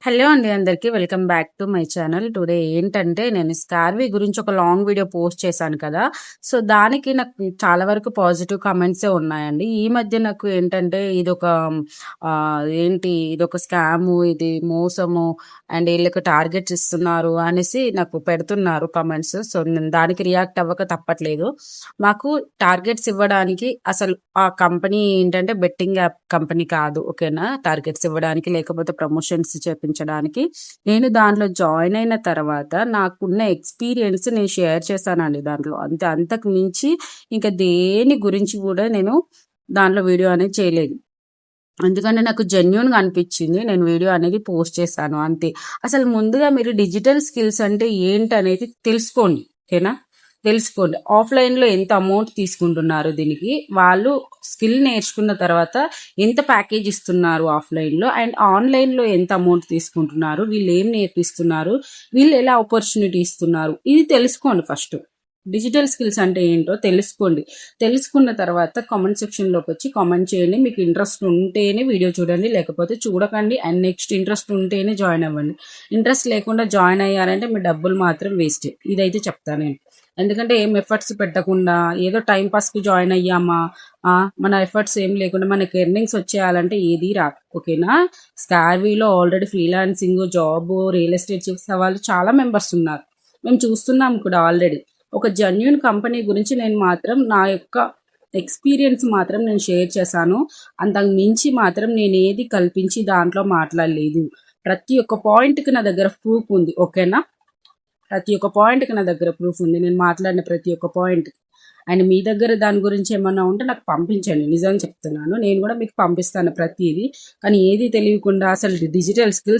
Hello అండి అందరికీ welcome back to my channel. Today ఏంటంటే నేను స్కార్వీ గురించి ఒక లాంగ్ వీడియో పోస్ట్ చేశాను కదా! సో, దానికి నాకు చాలా వరకు పాజిటివ్ కామెంట్సే ఉన్నాయండి. ఈ మధ్య నాకు ఏంటంటే ఇదొక స్కాము, ఇది మోసము అండ్ ఈళ్ళకి టార్గెట్స్ ఇస్తున్నారు అనేసి నాకు పెడుతున్నారు కామెంట్స్. సో, నేను దానికి రియాక్ట్ అవ్వక తప్పట్లేదు. మాకు టార్గెట్స్ ఇవ్వడానికి అసలు ఆ కంపెనీ ఏంటంటే బెట్టింగ్ యాప్ కంపెనీ కాదు. ఓకేనా? టార్గెట్స్ ఇవ్వడానికి లేకపోతే ప్రమోషన్స్ చేపించడానికి. నేను దాంట్లో జాయిన్ అయిన తర్వాత నాకున్న ఎక్స్‌పీరియన్స్ నేను షేర్ చేశానండి దాంట్లో. అంతే. అంతకు మించి ఇంక దేని గురించి గూడా నేను దాంట్లో వీడియో అనేది చేయలేదు. ఎందుకంటే నాకు జెన్యూన్‌గా అనిపిచ్చింది. నేను వీడియో అనేది పోస్ట్ చేశాను అంతే. అసలు ముందుగా మీరు డిజిటల్ స్కిల్స్ అంటే ఏంటనేది తెలుసుకోండి. ఓకేనా? తెలుసుకోండి. ఆఫ్‌లైన్‌లో ఎంత అమౌంట్ తీసుకుంటున్నారు దీనికి, వాళ్ళు స్కిల్ నేర్చుకున్న తర్వాత ఎంత ప్యాకేజ్ ఇస్తున్నారు ఆఫ్‌లైన్‌లో అండ్ ఆన్‌లైన్‌లో ఎంత అమౌంట్ తీసుకుంటున్నారు, వీళ్ళేం నేర్పిస్తున్నారు, వీళ్ళు ఎలా ఆపర్చునిటీ ఇస్తున్నారు, ఇది తెలుసుకోండి ఫస్ట్. డిజిటల్ స్కిల్స్ అంటే ఏంటో తెలుసుకోండి. తెలుసుకున్న తర్వాత కామెంట్ సెక్షన్‌లోకి వచ్చి కామెంట్ చేయండి. మీకు ఇంట్రెస్ట్ ఉంటేనే వీడియో చూడండి, లేకపోతే చూడకండి. అండ్ నెక్స్ట్ ఇంట్రెస్ట్ ఉంటేనే జాయిన్ అవ్వండి. ఇంట్రెస్ట్ లేకుండా జాయిన్ అయ్యారంటే మీ డబ్బులు మాత్రం వేస్టే. ఇదైతే చెప్తా నేను. ఎందుకంటే ఏం ఎఫర్ట్స్ పెట్టకుండా ఏదో టైం పాస్‌కి జాయిన్ అయ్యామా, మన ఎఫర్ట్స్ ఏం లేకుండా మనకి ఎర్నింగ్స్ వచ్చేయాలంటే ఏది రాదు. ఓకేనా? స్కార్వీలో already freelancing, job, real estate చేసే వాళ్ళు చాలా మెంబర్స్ ఉన్నారు. మేము చూస్తున్నాం కూడా ఆల్రెడీ. ఒక జెన్యూన్ కంపెనీ గురించి నేను మాత్రం నా యొక్క ఎక్స్పీరియన్స్ మాత్రం నేను షేర్ చేశాను. అంతకు మించి మాత్రం నేనేది కల్పించి దాంట్లో మాట్లాడలేదు. ప్రతి ఒక్క పాయింట్‌కి నా దగ్గర ప్రూఫ్ ఉంది. ఓకేనా? ప్రతి ఒక్క పాయింట్‌కి నా దగ్గర ప్రూఫ్ ఉంది. నేను మాట్లాడిన ప్రతి ఒక్క పాయింట్‌కి. అండ్ మీ దగ్గర దాని గురించి ఏమన్నా ఉంటే నాకు పంపించండి. నిజం చెప్తున్నాను. నేను కూడా మీకు పంపిస్తాను ప్రతీది. కానీ ఏది తెలియకుండా అసలు డిజిటల్ స్కిల్స్